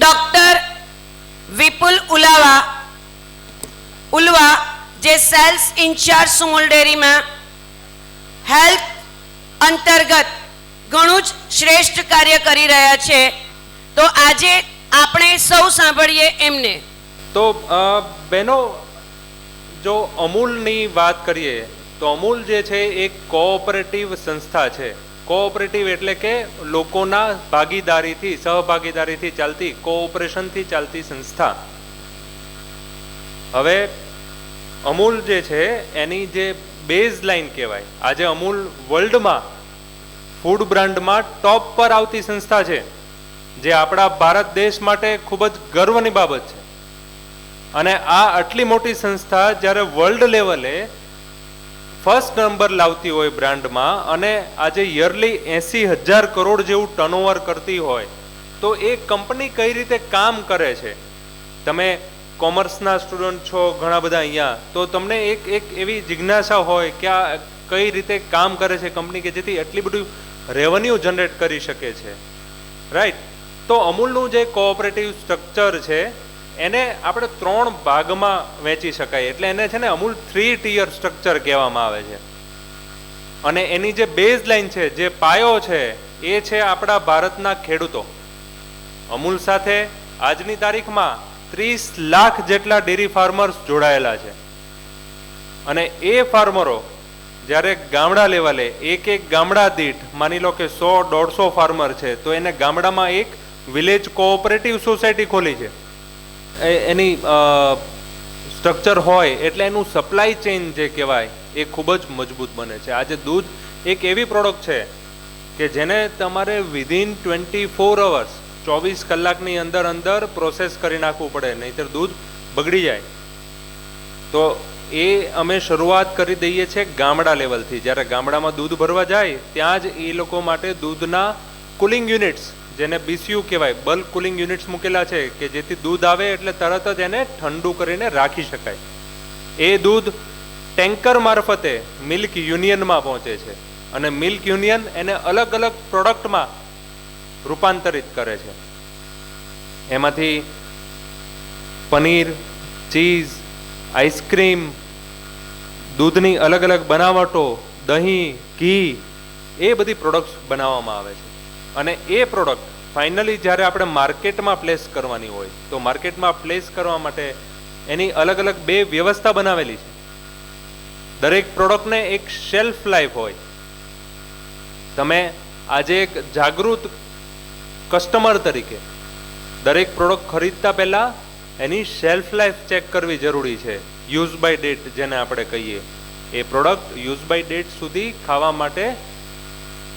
Doctor વિપુલ ઉલવા જે cells in charge Sumul ડેરીમાં health અંતર્ગત ઘણું જ શ્રેષ્ઠ કાર્ય કરી રહ્યા છે, તો આજે આપણે સૌ સાંભળીએ એમને. તો બહેનો, જો અમૂલની વાત કરીએ તો અમૂલ જે છે એક કોઓપરેટિવ સંસ્થા છે. કોઓપરેટિવ એટલે કે લોકોના ભાગીદારીથી, સહભાગીદારીથી ચાલતી, કોઓપરેશનથી ચાલતી સંસ્થા. હવે અમૂલ જે છે એની જે બેઝ લાઇન કહેવાય, આજે અમૂલ વર્લ્ડમાં ફૂડ બ્રાન્ડમાં ટોપ પર આવતી સંસ્થા છે, જે આપણા ભારત દેશ માટે ખૂબ જ ગર્વની બાબત છે. અને આ આટલી મોટી સંસ્થા જ્યારે વર્લ્ડ લેવલે ફર્સ્ટ નંબર લાવતી હોય બ્રાન્ડમાં, અને આજે યરલી 80,000 કરોડ જેવું ટર્નઓવર કરતી હોય, તો એ કંપની કઈ રીતે કામ કરે છે. તમે કોમર્સના સ્ટુડન્ટ છો ઘણા બધા અહીંયા, તો તમને એક એવી જિજ્ઞાસા હોય કે આ કઈ રીતે કામ કરે છે કંપની, કે જેથી એટલી બધું રેવન્યુ જનરેટ કરી શકે છે, રાઈટ. તો અમૂલનું જે કોઓપરેટિવ સ્ટ્રક્ચર છે એને આપણે 3 ભાગમાં વહેંચી શકાય, એટલે એને છે ને અમૂલ 3 ટિયર સ્ટ્રક્ચર કહેવામાં આવે છે. અને એની જે બેઝ લાઇન છે, જે પાયો છે, એ છે આપણા ભારતના ખેડૂતો. અમૂલ સાથે આજની તારીખમાં 30 લાખ જેટલા ડેરી ફાર્મર્સ જોડાયેલા છે. અને એ ફાર્મરો જ્યારે ગામડા લેવલે એક ગામડા દીઠ માની લો કે 100-150 ફાર્મર છે, તો એને ગામડામાં એક વિલેજ કોઓપરેટિવ સોસાયટી ખોલી છે. એની સ્ટ્રક્ચર હોય એટલે એનું સપ્લાય ચેઇન જે કહેવાય એ ખૂબ જ મજબૂત બને છે. આજે દૂધ એક એવી પ્રોડક્ટ છે કે જેને તમારે વિધિન 24 અવર્સ, 24 કલાકની અંદર પ્રોસેસ કરી નાખવું પડે, નહીંતર દૂધ બગડી જાય. તો એ અમે શરૂઆત કરી દઈએ છીએ ગામડા લેવલથી. જ્યારે ગામડામાં દૂધ ભરવા જાય ત્યાં જ એ લોકો માટે દૂધના કુલિંગ યુનિટ્સ, જેને BCU કહેવાય, બલ્ક કુલિંગ યુનિટ્સ મૂકેલા છે, કે જેથી દૂધ આવે એટલે તરત જ એને ઠંડુ કરીને રાખી શકાય. એ દૂધ ટેન્કર મારફતે મિલ્ક યુનિયનમાં પહોંચે છે, અને મિલ્ક યુનિયન એને અલગ અલગ પ્રોડક્ટમાં રૂપાંતરિત કરે છે. એમાંથી પનીર, ચીઝ, આઈસ્ક્રીમ, દૂધની અલગ અલગ બનાવટો, દહીં, ઘી, એ બધી પ્રોડક્ટ્સ બનાવવામાં આવે છે. અને એ પ્રોડક્ટ ફાઇનલી જ્યારે આપણે માર્કેટમાં પ્લેસ કરવાની હોય, તો માર્કેટમાં પ્લેસ કરવા માટે એની અલગ અલગ 2 વ્યવસ્થા બનાવેલી છે. દરેક પ્રોડક્ટને એક શેલ્ફ લાઈફ હોય. તમે આજે એક જાગૃત કસ્ટમર તરીકે દરેક પ્રોડક્ટ ખરીદતા પહેલા એની શેલ્ફ લાઈફ ચેક કરવી જરૂરી છે. યુઝ બાય ડેટ જેને આપણે કહીએ, એ પ્રોડક્ટ યુઝ બાય ડેટ સુધી ખાવા માટે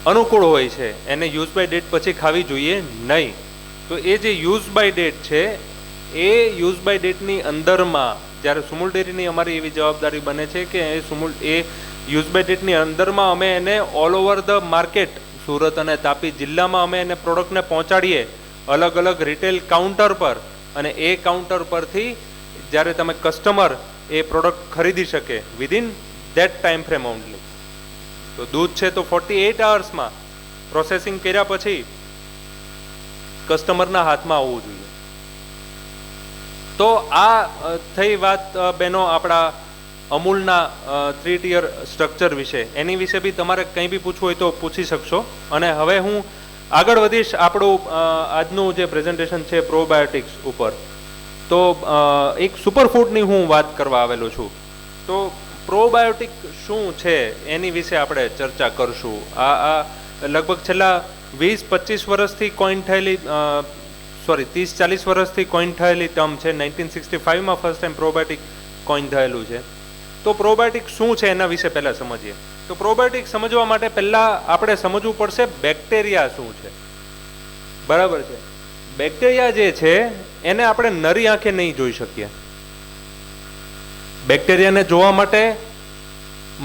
અનુકૂળ હોય છે, એને યુઝ બાય ડેટ પછી ખાવી જોઈએ નહીં. તો એ જે યુઝ બાય ડેટ છે, એ યુઝ બાય ડેટની અંદરમાં જ્યારે સુમુલ ડેરીની અમારી એવી જવાબદારી બને છે કે એ યુઝ બાય ડેટની અંદરમાં અમે એને all over the market, Surat અને તાપી જિલ્લામાં અમે એને પ્રોડક્ટને પહોંચાડીએ અલગ અલગ રિટેલ કાઉન્ટર પર. અને એ કાઉન્ટર પરથી જ્યારે તમે કસ્ટમર એ પ્રોડક્ટ ખરીદી શકે within that time frame only. તો દૂધ છે તો 48 અવર્સમાં પ્રોસેસિંગ કર્યા પછી કસ્ટમરના હાથમાં આવવું જોઈએ. તો આ થઈ વાત બહેનો આપણા અમૂલના 3 ટિયર સ્ટ્રક્ચર વિશે. એની વિશે બી તમારે કંઈ બી પૂછવું હોય તો પૂછી શકશો. અને હવે હું આગળ વધીશ આપણું આજનું જે પ્રેઝન્ટેશન છે પ્રોબાયોટિક્સ ઉપર. તો એક સુપરફૂડની હું વાત કરવા આવેલો છું. તો પ્રોબાયોટિક શું છે એની વિશે આપણે ચર્ચા કરશું. આ લગભગ છેલ્લા 20-25 વર્ષથી કોઈન થયેલી, 30-40 વર્ષથી કોઈન થયેલી ટર્મ છે. 1965માં ફર્સ્ટ ટાઈમ પ્રોબાયોટિક કોઈન થયેલું છે. તો પ્રોબાયોટિક શું છે એના વિશે પહેલાં સમજીએ. તો પ્રોબાયોટિક સમજવા માટે પહેલાં આપણે સમજવું પડશે બેક્ટેરિયા શું છે. બરાબર છે. બેક્ટેરિયા જે છે એને આપણે નરી આંખે નહીં જોઈ શકીએ. બેક્ટેરિયાને જોવા માટે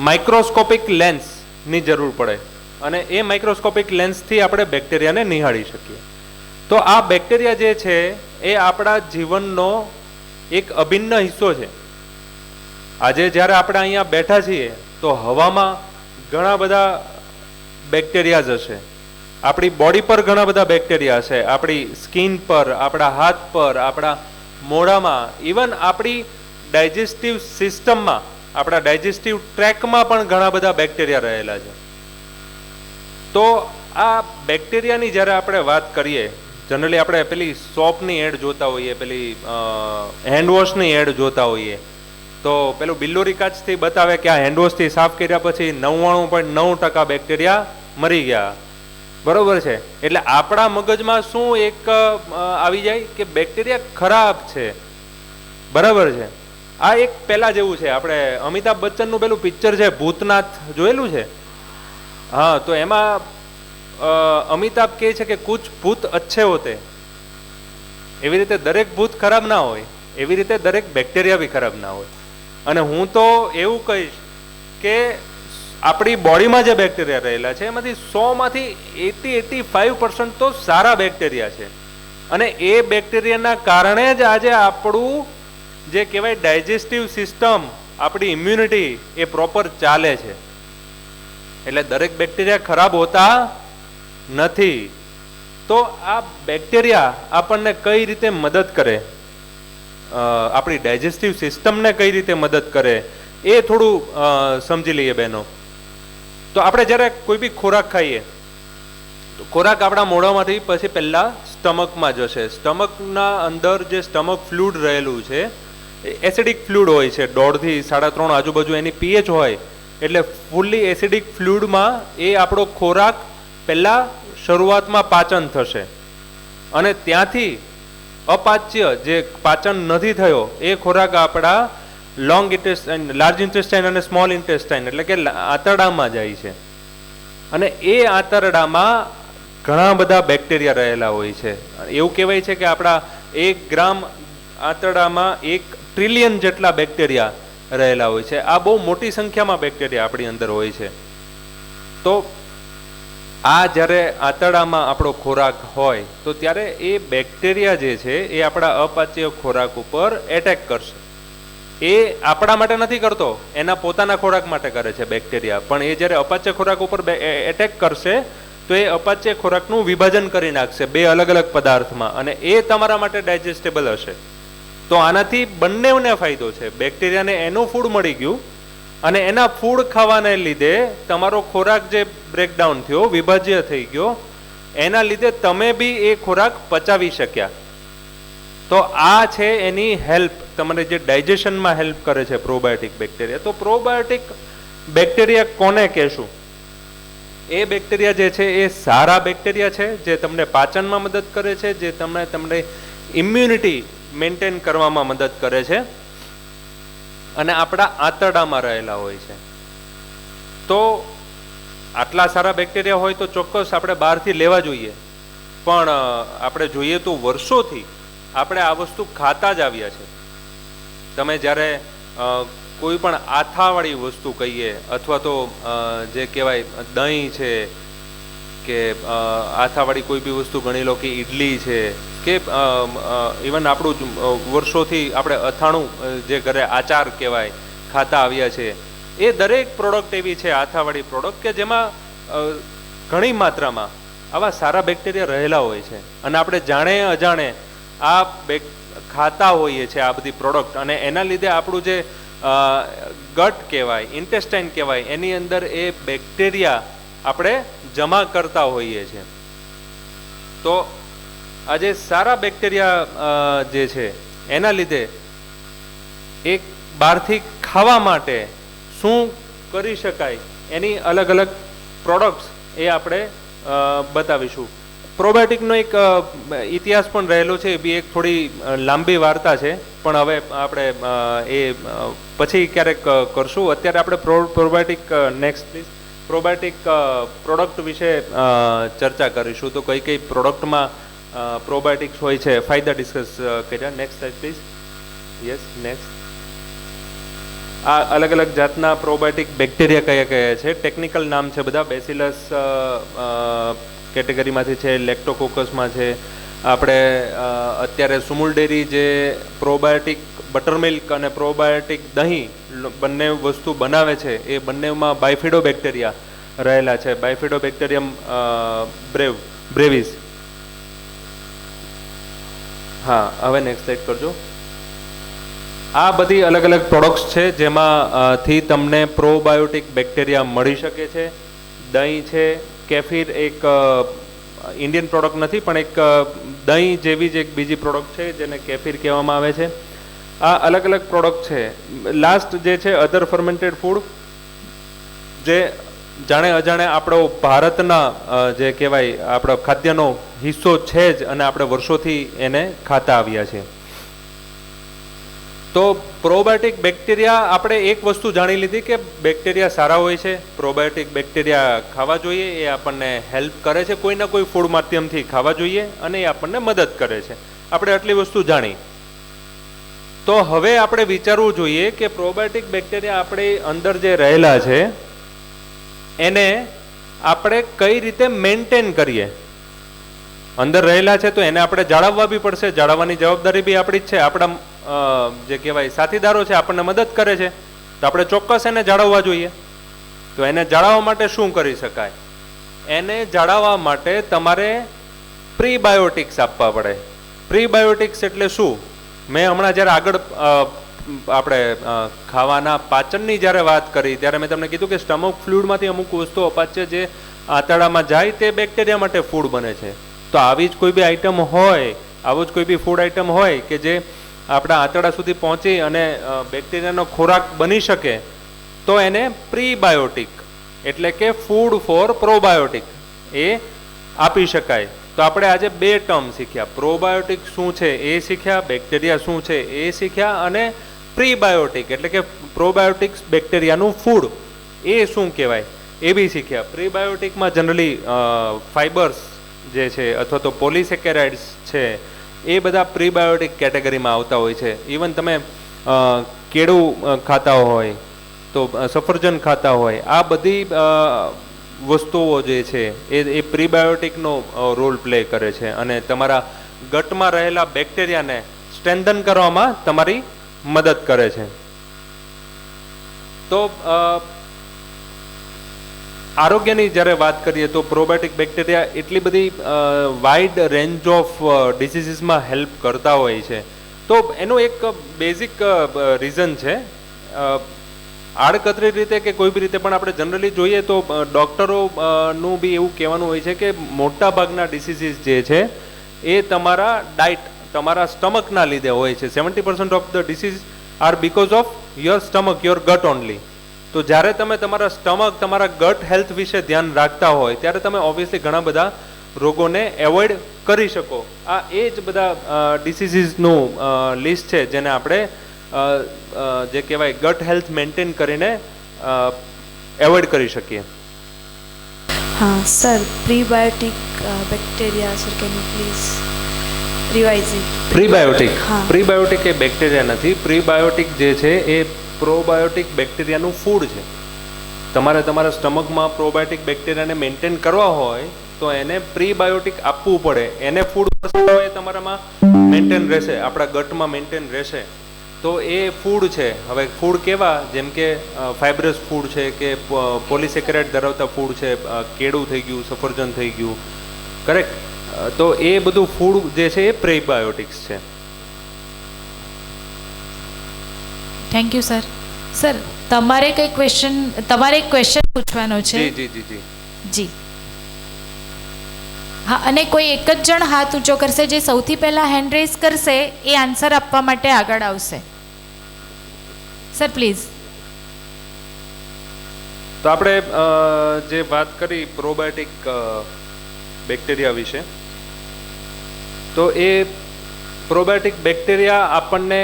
માઇક્રોસ્કોપિક લેન્સની જરૂર પડે, અને એ માઇક્રોસ્કોપિક લેન્સથી આપણે બેક્ટેરિયાને નિહાળી શકીએ. તો આ બેક્ટેરિયા જે છે એ આપણા જીવનનો એક અભિન્ન હિસ્સો છે. આજે જ્યારે આપણે અહીંયા બેઠા છીએ તો હવામાં ઘણા બધા બેક્ટેરિયાઝ હશે. આપણી બોડી પર ઘણા બધા બેક્ટેરિયા છે, આપણી સ્કિન પર, આપણા હાથ પર, આપણા મોઢામાં, ઇવન આપણી ડાયજેસ્ટિવ સિસ્ટમમાં, આપણા ડાયજેસ્ટિવ ટ્રેકમાં પણ ઘણા બધા બેક્ટેરિયા રહેલા છે. તો આ બેક્ટેરિયાની જ્યારે આપણે વાત કરીએ, જનરલી આપણે પેલી સોપની એડ જોતા હોઈએ, પેલી હેન્ડવોશની એડ જોતા હોઈએ, તો પેલું બિલ્લોરી કાચથી બતાવે કે આ હેન્ડવોશથી સાફ કર્યા પછી 99.9% બેક્ટેરિયા મરી ગયા. બરોબર છે? એટલે આપણા મગજમાં શું એક આવી જાય કે બેક્ટેરિયા ખરાબ છે. બરાબર છે? આ એક પહેલા જેવું છે, આપણે અમિતાભ બચ્ચનનું પેલું પિક્ચર છે ભૂતનાથ, જોયેલું છે? હા, તો એમાં અમિતાભ કહે છે કે કુછ ભૂત અચ્છે હોતે. એવી રીતે દરેક ભૂત ખરાબ ના હોય, એવી રીતે દરેક બેક્ટેરિયા બી ખરાબ ના હોય. અને હું તો એવું કહીશ કે આપણી બોડીમાં જે બેક્ટેરિયા રહેલા છે એમાંથી 100માંથી 80-85% તો સારા બેક્ટેરિયા છે. અને એ બેક્ટેરિયાના કારણે જ આજે આપણું જે કહેવાય ડાયજેસ્ટિવ સિસ્ટમ, આપણી ઇમ્યુનિટી એ પ્રોપર ચાલે છે. એટલે દરેક બેક્ટેરિયા ખરાબ હોતા નથી. તો આ બેક્ટેરિયા આપણને કઈ રીતે મદદ કરે, આપણી ડાયજેસ્ટિવ સિસ્ટમને કઈ રીતે મદદ કરે, એ થોડું સમજી લઈએ બહેનો. તો આપણે જ્યારે કોઈ બી ખોરાક ખાઈએ તો ખોરાક આપણા મોઢામાંથી પછી પહેલાં સ્ટમકમાં જશે. સ્ટમકના અંદર જે સ્ટમક ફ્લુઇડ રહેલું છે એસિડિક ફ્લુઇડ હોય છે, 1.5 થી 3.5 આજુબાજુ એની પીએચ હોય. એટલે ફૂલ્લી એસિડિક ફ્લુઇડમાં એ આપણો ખોરાક પહેલાં શરૂઆતમાં પાચન થશે, અને ત્યાંથી અપાચ્ય જે પાચન નથી થયો એ ખોરાક આપણા લોંગ ઇન્ટેસ્ટાઇન, લાર્જ ઇન્ટેસ્ટાઇન અને સ્મોલ ઇન્ટેસ્ટાઇન એટલે કે આંતરડામાં જાય છે. અને એ આંતરડામાં ઘણા બધા બેક્ટેરિયા રહેલા હોય છે. એવું કહેવાય છે કે આપણા 1 ગ્રામ આંતરડામાં 1 ટ્રિલિયન જેટલા બેક્ટેરિયા રહેલા હોય છે. આ બહુ મોટી સંખ્યામાં બેક્ટેરિયા આપણી અંદર હોય છે. તો આ જ્યારે આંતરડામાં આપણો ખોરાક હોય તો ત્યારે એ બેક્ટેરિયા જે છે એ આપણા અપાચ્ય ખોરાક ઉપર એટેક કરશે. એ આપણા માટે નથી કરતો, એના પોતાના ખોરાક માટે કરે છે બેક્ટેરિયા. પણ એ જ્યારે અપાચ્ય ખોરાક ઉપર એટેક કરશે તો એ અપાચ્ય ખોરાકનું વિભાજન કરી નાખશે 2 અલગ અલગ પદાર્થમાં, અને એ તમારા માટે ડાયજેસ્ટેબલ હશે. તો આનાથી બંનેને ફાયદો છે. બેક્ટેરિયાને એનું ફૂડ મળી ગયું, અને એના ફૂડ ખાવાને લીધે તમારો ખોરાક જે બ્રેકડાઉન થયો, વિભાજ્ય થઈ ગયો, એના લીધે તમે બી એ ખોરાક પચાવી શક્યા. તો આ છે એની હેલ્પ, તમારે જે ડાયજેશનમાં હેલ્પ કરે છે પ્રોબાયોટિક બેક્ટેરિયા. તો પ્રોબાયોટિક બેક્ટેરિયા કોને કહેશું? એ બેક્ટેરિયા જે છે એ સારા બેક્ટેરિયા છે, જે તમને પાચનમાં મદદ કરે છે, જે તમને ઇમ્યુનિટી મેન્ટેન કરવામાં મદદ કરે છે, અને આપણા આંતરડામાં રહેલા હોય છે. તો આટલા સારા બેક્ટેરિયા હોય તો ચોક્કસ આપણે બહારથી લેવા જોઈએ. પણ આપણે જોઈએ તો વર્ષોથી આપણે આ વસ્તુ ખાતા જ આવ્યા છે. તમે જ્યારે કોઈ પણ આથાવાળી વસ્તુ કહીએ, અથવા તો જે કહેવાય દહીં છે કે આથાવાળી કોઈ બી વસ્તુ ગણી લો કે ઈડલી છે કે ઇવન આપણું વર્ષોથી આપણે અથાણું જે ઘરે આચાર કહેવાય ખાતા આવ્યા છે, એ દરેક પ્રોડક્ટ એવી છે આથાવાળી પ્રોડક્ટ કે જેમાં ઘણી માત્રામાં આવા સારા બેક્ટેરિયા રહેલા હોય છે. અને આપણે જાણે અજાણે આ ખાતા હોઈએ છીએ આ બધી પ્રોડક્ટ, અને એના લીધે આપણું જે ગટ કહેવાય, ઇન્ટેસ્ટાઇન કહેવાય, એની અંદર એ બેક્ટેરિયા આપણે જમા કરતા હોઈએ છીએ. તો આજે સારા બેક્ટેરિયા જે છે એના લીધે એક બહારથી ખાવા માટે શું કરી શકાય એની અલગ અલગ પ્રોડક્ટ્સ એ આપણે બતાવીશું. પ્રોબાયોટિકનો એક ઇતિહાસ પણ રહેલો છે, એ બી એક થોડી લાંબી વાર્તા છે, પણ હવે આપણે એ પછી ક્યારેક કરશું. અત્યારે આપણે probiotic next please probiotic product વિશે ચર્ચા કરીશું. તો કઈ કઈ પ્રોડક્ટમાં પ્રોબાયોટિક્સ હોય છે, ફાયદા ડિસ્કસ કર્યા. Next side please. Yes, next. આ અલગ અલગ જાતના પ્રોબાયોટિક બેક્ટેરિયા કયા કયા છે, ટેકનિકલ નામ છે બધા. બેસિલસ કેટેગરીમાંથી છે, લેક્ટોકોકસમાં છે. આપણે અત્યારે સુમુલ ડેરી જે પ્રોબાયોટિક બટરમિલ્ક અને પ્રોબાયોટિક દહીં બંને વસ્તુ બનાવે છે, એ બંનેમાં બાયફિડો બેક્ટેરિયા રહેલા છે, બાયફિડોબેક્ટેરિયમ બ્રેવિસ. હા, હવે નેક્સ્ટ સ્લાઇડ કરજો. આ બધી અલગ અલગ પ્રોડક્ટ્સ છે જેમાંથી તમને પ્રોબાયોટિક બેક્ટેરિયા મળી શકે છે. દહીં છે, કેફીર એક ઇન્ડિયન પ્રોડક્ટ નથી પણ એક દહીં જેવી જ એક બીજી પ્રોડક્ટ છે જેને કેફીર કહેવામાં આવે છે. આ અલગ અલગ પ્રોડક્ટ છે. લાસ્ટ જે છે અધર ફર્મેન્ટેડ ફૂડ, જે જાણે અજાણે આપણો ભારતના જે કહેવાય આપણો ખાદ્યનો હિસ્સો છે જ અને આપણે વર્ષોથી એને ખાતા આવ્યા છીએ. તો પ્રોબાયોટિક બેક્ટેરિયા, આપણે એક વસ્તુ જાણી લીધી કે બેક્ટેરિયા સારા હોય છે, પ્રોબાયોટિક બેક્ટેરિયા ખાવા જોઈએ, એ આપણને હેલ્પ કરે છે, કોઈના કોઈ ફૂડ માધ્યમથી ખાવા જોઈએ અને એ આપણને મદદ કરે છે. આપણે આટલી વસ્તુ જાણી. તો હવે આપણે વિચારવું જોઈએ કે પ્રોબાયોટિક બેક્ટેરિયા આપણે અંદર જે રહેલા છે એને આપણે કઈ રીતે મેન્ટેન કરીએ. અંદર રહેલા છે તો એને આપણે જાળવવા બી પડશે, જાળવવાની જવાબદારી બી આપણી જ છે. આપણા જે કહેવાય સાથીદારો છે, આપણને મદદ કરે છે, તો આપણે ચોક્કસ એને જાળવવા જોઈએ. તો એને જાળવવા માટે શું કરી શકાય? એને જાળવવા માટે તમારે પ્રીબાયોટિક્સ આપવા પડે. પ્રીબાયોટિક્સ એટલે શું? મેં હમણાં જ્યારે આગળ આપણે ખાવાના પાચનની જ્યારે વાત કરી ત્યારે મેં તમને કીધું કે સ્ટમક ફ્લુઇડમાંથી અમુક વસ્તુ અપાચ્ય જે આંતરડામાં જાય તે બેક્ટેરિયા માટે ફૂડ બને છે. તો આવી જ કોઈ બી આઈટમ હોય, આવું જ કોઈ બી ફૂડ આઈટમ હોય કે જે આપણા આંતરડા સુધી પહોંચી અને બેક્ટેરિયાનો ખોરાક બની શકે, તો એને પ્રીબાયોટિક એટલે કે ફૂડ ફોર પ્રોબાયોટિક એ આપી શકાય. તો આપણે આજે બે ટર્મ શીખ્યા. પ્રોબાયોટિક શું છે એ શીખ્યા, બેક્ટેરિયા શું છે એ શીખ્યા, અને પ્રીબાયોટિક એટલે કે પ્રોબાયોટિક્સ બેક્ટેરિયાનું ફૂડ એ શું કહેવાય એ બી શીખ્યા. પ્રીબાયોટિકમાં જનરલી ફાઇબર્સ જે છે અથવા તો પોલિસેકેરાઇડ્સ છે એ બધા પ્રીબાયોટિક કેટેગરીમાં આવતા હોય છે. ઇવન તમે કેળું ખાતા હોય તો સફરજન ખાતા હોય, આ બધી વસ્તુઓ જે છે એ પ્રીબાયોટિકનો રોલ પ્લે કરે છે અને તમારા ગટમાં રહેલા બેક્ટેરિયાને સ્ટ્રેન્થન કરવામાં તમારી મદદ કરે છે. તો આરોગ્યની જ્યારે વાત કરીએ તો પ્રોબાયોટિક બેક્ટેરિયા એટલી બધી વાઇડ રેન્જ ઓફ ડિસીઝીસમાં હેલ્પ કરતા હોય છે. તો એનું એક બેઝિક રીઝન છે, આડકતરી રીતે કે કોઈ બી રીતે પણ આપણે જનરલી જોઈએ તો ડૉક્ટરોનું બી એવું કહેવાનું હોય છે કે મોટા ભાગના ડિસીઝીસ જે છે એ તમારા ડાયટ, તમારા સ્ટમકના લીધે હોય છે. 70% of the diseases are because of your stomach, your gut only. તો જ્યારે તમે તમારા સ્ટમક, તમારા ગટ હેલ્થ વિશે ધ્યાન રાખતા હોય ત્યારે તમે ઓબ્વિયસલી ઘણા બધા રોગોને એવોઇડ કરી શકો. આ એ જ બધા ડિસીઝીસનું લિસ્ટ છે જેને આપણે જે કહેવાય ગટ હેલ્થ મેન્ટેન કરીને એવોઇડ કરી શકીએ. હા sir, prebiotic bacteria sir, can you please revise it? Prebiotic, prebiotic એ બેક્ટેરિયા નથી. પ્રીબાયોટિક જે છે એ પ્રોબાયોટિક બેક્ટેરિયાનું ફૂડ છે. તમારે તમારા સ્ટમકમાં પ્રોબાયોટિક બેક્ટેરિયાને મેન્ટેન કરવા હોય તો એને પ્રીબાયોટિક આપવું પડે. એને ફૂડ તો એ તમારામાં મેન્ટેન રહેશે, આપણા ગટમાં મેન્ટેન રહેશે. તો એ ફૂડ છે. હવે ફૂડ કેવા? જેમ કે ફાઇબ્રસ ફૂડ છે કે પોલિસેકેરાઇડ ધરાવતા ફૂડ છે, કેળું થઈ ગયું, સફરજન થઈ ગયું, કરેક્ટ? તો એ બધું ફૂડ જે છે એ પ્રીબાયોટિક્સ છે. Thank you sir. સર તમારે કઈ ક્વેશ્ચન, તમારે એક ક્વેશ્ચન પૂછવાનો છે? જી જી જી જી જી. હા, અને કોઈ એક જ જણ હાથ ઊંચો કરશે, જે સૌથી પહેલા હેન્ડ રેઝ કરશે એ આન્સર આપવા માટે આગળ આવશે. Sir please. તો આપણે જે વાત કરી પ્રોબાયોટિક બેક્ટેરિયા વિશે, તો એ પ્રોબાયોટિક બેક્ટેરિયા આપણને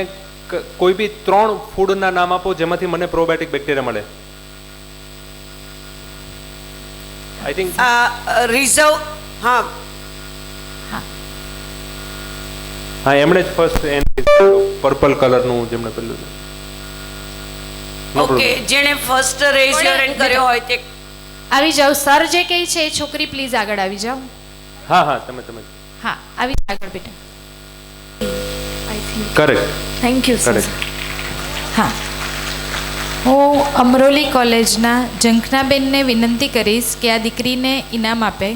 કોઈ બી 3 ફૂડના નામ આપો જેમાંથી મને પ્રોબાયોટિક બેક્ટેરિયા મળે. I think reserve. હા હા, એમણે જ ફર્સ્ટ પર્પલ કલરનું જેમણે પેલું. ઓકે, જેણે ફર્સ્ટ રેઝ યોર હેન્ડ કર્યો હોય તે આવી જાઓ. સર જે કહે છે એ છોકરી પ્લીઝ આગળ આવી જાઓ. હા હા, તમે હા, આવી જાઓ આગળ બેટા. I think. Correct. Thank you sir. હા. ઓ હું અમરોલી કોલેજના ઝંખનાબેનને વિનંતી કરીશ કે આ દીકરીને ઇનામ આપે.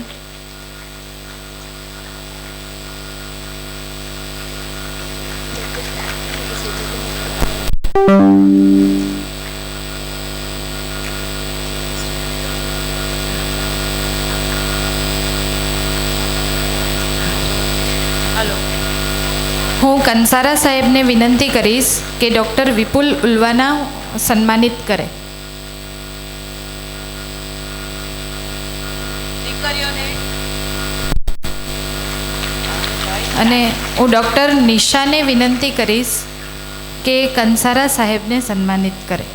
હું કંસારા સાહેબને વિનંતી કરીશ કે ડૉક્ટર વિપુલ ઉલ્વાના સન્માનિત કરે. અને હું ડૉક્ટર નિશાને વિનંતી કરીશ કે કંસારા સાહેબને સન્માનિત કરે.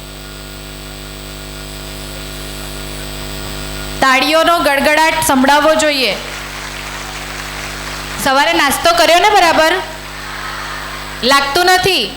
તાળીઓનો ગડગડાટ સંભળાવવો જોઈએ. સવારે નાસ્તો કર્યો ને બરાબર? લાગતું નથી.